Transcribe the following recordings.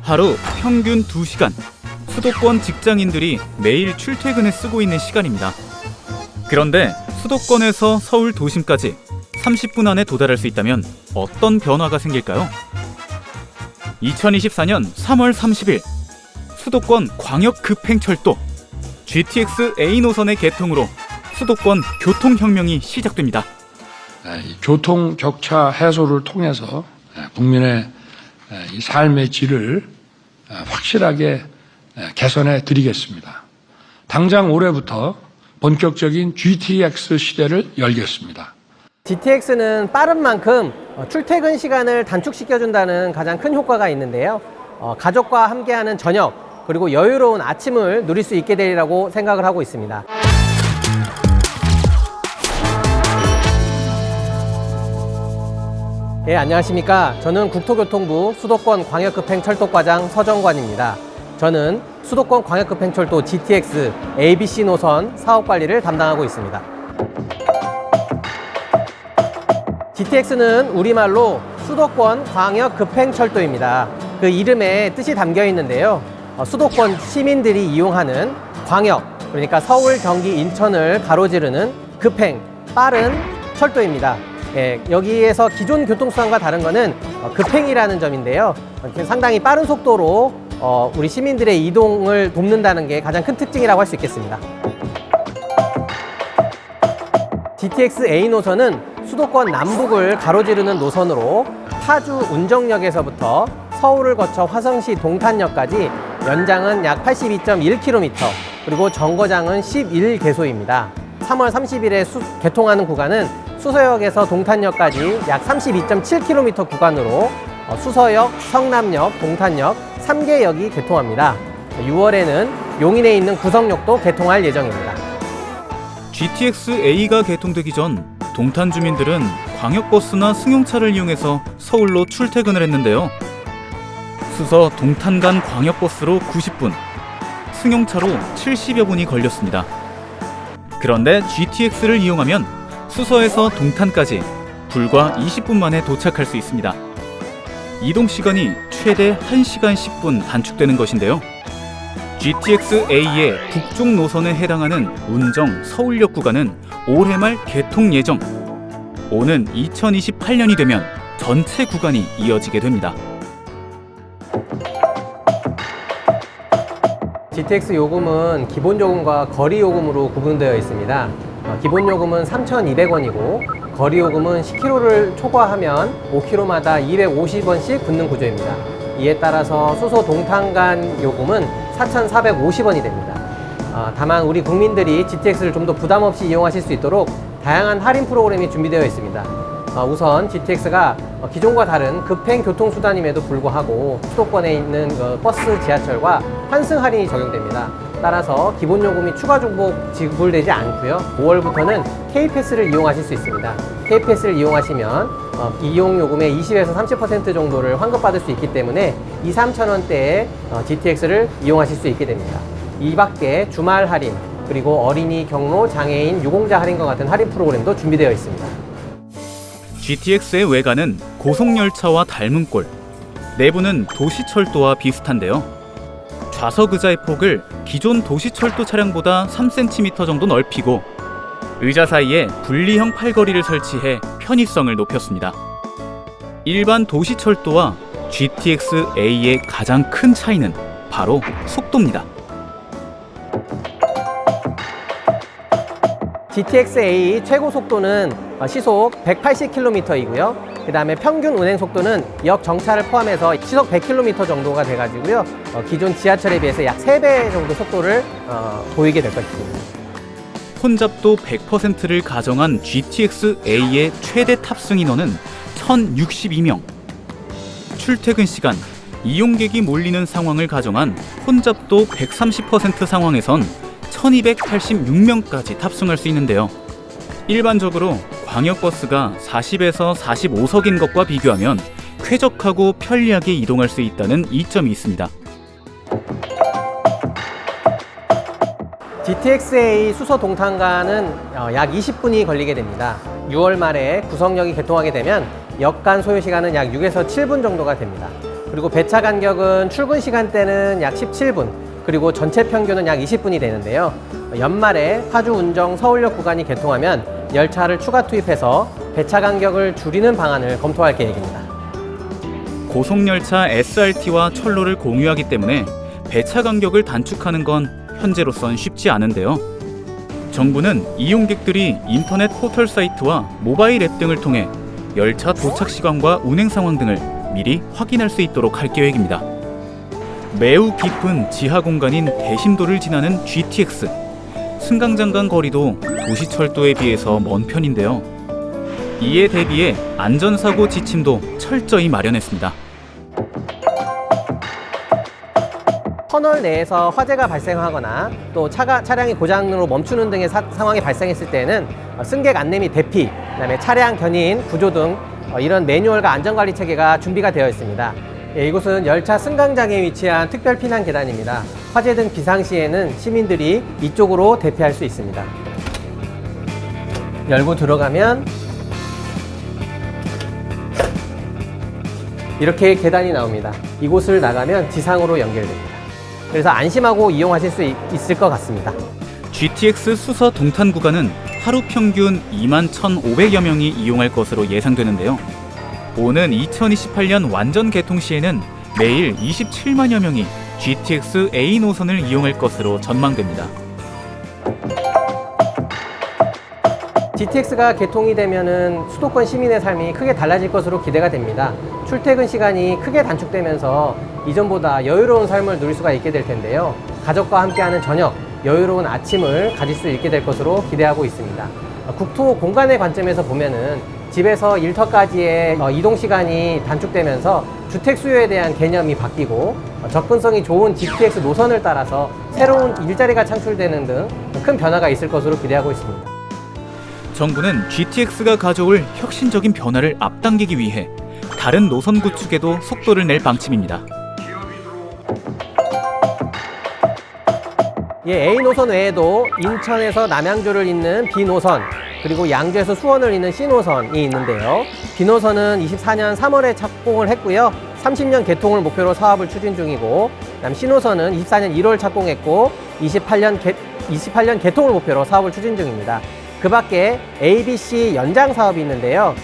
하루 평균 2시간, 수도권 직장인들이 매일 출퇴근에 쓰고 있는 시간입니다. 그런데 수도권에서 서울 도심까지 30분 안에 도달할 수 있다면 어떤 변화가 생길까요? 2024년 3월 30일 수도권 광역급행철도 GTX A 노선의 개통으로 수도권 교통혁명이 시작됩니다. 교통 격차 해소를 통해서 국민의 이 삶의 질을 확실하게 개선해 드리겠습니다. 당장 올해부터 본격적인 GTX 시대를 열겠습니다. GTX는 빠른 만큼 출퇴근 시간을 단축시켜준다는 가장 큰 효과가 있는데요. 가족과 함께하는 저녁, 그리고 여유로운 아침을 누릴 수 있게 되리라고 생각을 하고 있습니다. 예, 안녕하십니까. 저는 국토교통부 수도권 광역급행철도과장 서정관입니다. 저는 수도권 광역급행철도 GTX ABC 노선 사업관리를 담당하고 있습니다. GTX는 우리말로 수도권 광역급행철도입니다. 그 이름에 뜻이 담겨 있는데요. 수도권 시민들이 이용하는 광역, 그러니까 서울, 경기, 인천을 가로지르는 급행, 빠른 철도입니다. 예, 여기에서 기존 교통수단과 다른 거는 급행이라는 점인데요. 상당히 빠른 속도로 우리 시민들의 이동을 돕는다는 게 가장 큰 특징이라고 할 수 있겠습니다. GTX A 노선은 수도권 남북을 가로지르는 노선으로 파주 운정역에서부터 서울을 거쳐 화성시 동탄역까지 연장은 약 82.1km, 그리고 정거장은 11개소입니다. 3월 30일에 개통하는 구간은 수서역에서 동탄역까지 약 32.7km 구간으로 수서역, 성남역, 동탄역 3개역이 개통합니다. 6월에는 용인에 있는 구성역도 개통할 예정입니다. GTX A가 개통되기 전 동탄 주민들은 광역버스나 승용차를 이용해서 서울로 출퇴근을 했는데요. 수서 동탄 간 광역버스로 90분, 승용차로 70여 분이 걸렸습니다. 그런데 GTX를 이용하면 수서에서 동탄까지 불과 20분 만에 도착할 수 있습니다. 이동 시간이 최대 1시간 10분 단축되는 것인데요. GTX A의 북쪽 노선에 해당하는 운정 서울역 구간은 올해 말 개통 예정. 오는 2028년이 되면 전체 구간이 이어지게 됩니다. GTX 요금은 기본 요금과 거리 요금으로 구분되어 있습니다. 기본 요금은 3,200원이고 거리 요금은 10km를 초과하면 5km마다 250원씩 붙는 구조입니다. 이에 따라서 수소 동탄 간 요금은 4,450원이 됩니다. 다만 우리 국민들이 GTX를 좀 더 부담 없이 이용하실 수 있도록 다양한 할인 프로그램이 준비되어 있습니다. 우선 GTX가 기존과 다른 급행 교통수단임에도 불구하고 수도권에 있는 버스, 지하철과 환승 할인이 적용됩니다. 따라서 기본 요금이 추가 중복 지불되지 않고요. 5월부터는 K패스를 이용하실 수 있습니다. K패스를 이용하시면 이용 요금의 20에서 30% 정도를 환급받을 수 있기 때문에 2~3,000원대의 GTX를 이용하실 수 있게 됩니다. 이 밖에 주말 할인, 그리고 어린이, 경로, 장애인, 유공자 할인과 같은 할인 프로그램도 준비되어 있습니다. GTX의 외관은 고속열차와 닮은 꼴, 내부는 도시철도와 비슷한데요. 좌석 의자의 폭을 기존 도시철도 차량보다 3cm 정도 넓히고 의자 사이에 분리형 팔걸이를 설치해 편의성을 높였습니다. 일반 도시철도와 GTX A의 가장 큰 차이는 바로 속도입니다. GTX A 최고 속도는 시속 180km이고요. 그 다음에 평균 운행 속도는 역 정차를 포함해서 시속 100km 정도가 돼가지고요. 기존 지하철에 비해서 약 3배 정도 속도를 보이게 될 것입니다. 혼잡도 100%를 가정한 GTX A의 최대 탑승 인원은 1,062명. 출퇴근 시간, 이용객이 몰리는 상황을 가정한 혼잡도 130% 상황에선 1,286명까지 탑승할 수 있는데요. 일반적으로 광역버스가 40에서 45석인 것과 비교하면 쾌적하고 편리하게 이동할 수 있다는 이점이 있습니다. GTX-A 수서 동탄간은 약 20분이 걸리게 됩니다. 6월 말에 구성역이 개통하게 되면 역 간 소요시간은 약 6에서 7분 정도가 됩니다. 그리고 배차 간격은 출근 시간대는 약 17분, 그리고 전체 평균은 약 20분이 되는데요. 연말에 파주 운정 서울역 구간이 개통하면 열차를 추가 투입해서 배차 간격을 줄이는 방안을 검토할 계획입니다. 고속열차 SRT와 철로를 공유하기 때문에 배차 간격을 단축하는 건 현재로선 쉽지 않은데요. 정부는 이용객들이 인터넷 포털 사이트와 모바일 앱 등을 통해 열차 도착 시간과 운행 상황 등을 미리 확인할 수 있도록 할 계획입니다. 매우 깊은 지하 공간인 대심도를 지나는 GTX. 승강장 간 거리도 도시철도에 비해서 먼 편인데요. 이에 대비해 안전사고 지침도 철저히 마련했습니다. 터널 내에서 화재가 발생하거나 또 차량이 고장으로 멈추는 등의 상황이 발생했을 때는 승객 안내 및 대피, 그다음에 차량 견인, 구조 등 이런 매뉴얼과 안전관리 체계가 준비가 되어 있습니다. 이곳은 열차 승강장에 위치한 특별 피난 계단입니다. 화재 등 비상시에는 시민들이 이쪽으로 대피할 수 있습니다. 열고 들어가면 이렇게 계단이 나옵니다. 이곳을 나가면 지상으로 연결됩니다. 그래서 안심하고 이용하실 수 있을 것 같습니다. GTX 수서 동탄 구간은 하루 평균 21,500여 명이 이용할 것으로 예상되는데요. 오는 2028년 완전 개통 시에는 매일 27만여 명이 GTX A 노선을 이용할 것으로 전망됩니다. GTX가 개통이 되면은 수도권 시민의 삶이 크게 달라질 것으로 기대가 됩니다. 출퇴근 시간이 크게 단축되면서 이전보다 여유로운 삶을 누릴 수가 있게 될 텐데요. 가족과 함께하는 저녁, 여유로운 아침을 가질 수 있게 될 것으로 기대하고 있습니다. 국토 공간의 관점에서 보면은 집에서 일터까지의 이동 시간이 단축되면서 주택 수요에 대한 개념이 바뀌고 접근성이 좋은 GTX 노선을 따라서 새로운 일자리가 창출되는 등 큰 변화가 있을 것으로 기대하고 있습니다. 정부는 GTX가 가져올 혁신적인 변화를 앞당기기 위해 다른 노선 구축에도 속도를 낼 방침입니다. A 노선 외에도 인천에서 남양주를 잇는 B 노선, 그리고 양주에서 수원을 잇는 C 노선이 있는데요. B 노선은 24년 3월에 착공을 했고요. 30년 개통을 목표로 사업을 추진 중이고, 그다음 C 노선은 24년 1월 착공했고 28년 개통을 목표로 사업을 추진 중입니다. 그 밖에 ABC 연장 사업이 있는데요.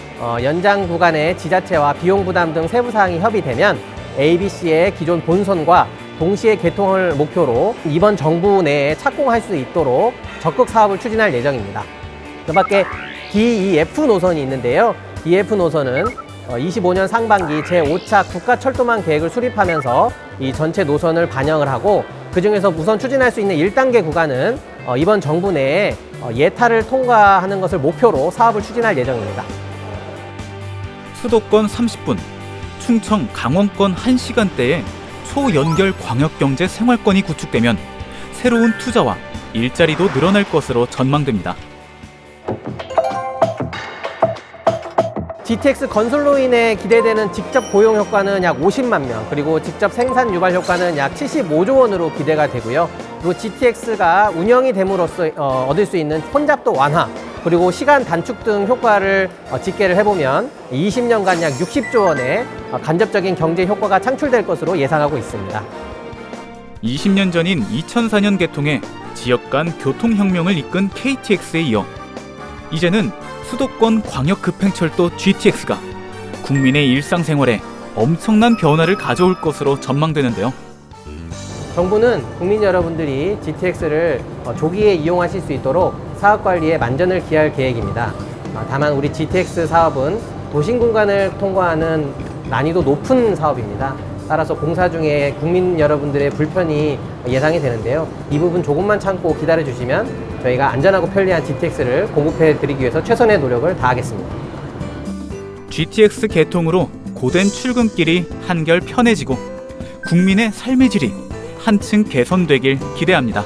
연장 구간의 지자체와 비용 부담 등 세부 사항이 협의되면 ABC의 기존 본선과 동시에 개통을 목표로 이번 정부 내에 착공할 수 있도록 적극 사업을 추진할 예정입니다. 그 밖에 DEF 노선이 있는데요. DEF 노선은 25년 상반기 제5차 국가철도망 계획을 수립하면서 이 전체 노선을 반영을 하고, 그중에서 우선 추진할 수 있는 1단계 구간은 이번 정부 내에 예타를 통과하는 것을 목표로 사업을 추진할 예정입니다. 수도권 30분, 충청 강원권 1시간대에 초연결 광역경제 생활권이 구축되면 새로운 투자와 일자리도 늘어날 것으로 전망됩니다. GTX 건설로 인해 기대되는 직접 고용 효과는 약 50만 명, 그리고 직접 생산 유발 효과는 약 75조 원으로 기대가 되고요. 그리고 GTX가 운영이 됨으로써 얻을 수 있는 혼잡도 완화, 그리고 시간 단축 등 효과를 집계를 해보면 20년간 약 60조 원의 간접적인 경제 효과가 창출될 것으로 예상하고 있습니다. 20년 전인 2004년 개통해 지역 간 교통혁명을 이끈 KTX에 이어 이제는 수도권 광역급행철도 GTX가 국민의 일상생활에 엄청난 변화를 가져올 것으로 전망되는데요. 정부는 국민 여러분들이 GTX를 조기에 이용하실 수 있도록 사업관리에 만전을 기할 계획입니다. 다만 우리 GTX 사업은 도심 공간을 통과하는 난이도 높은 사업입니다. 따라서 공사 중에 국민 여러분들의 불편이 예상이 되는데요. 이 부분 조금만 참고 기다려 주시면 저희가 안전하고 편리한 GTX를 공급해 드리기 위해서 최선의 노력을 다하겠습니다. GTX 개통으로 고된 출근길이 한결 편해지고 국민의 삶의 질이 한층 개선되길 기대합니다.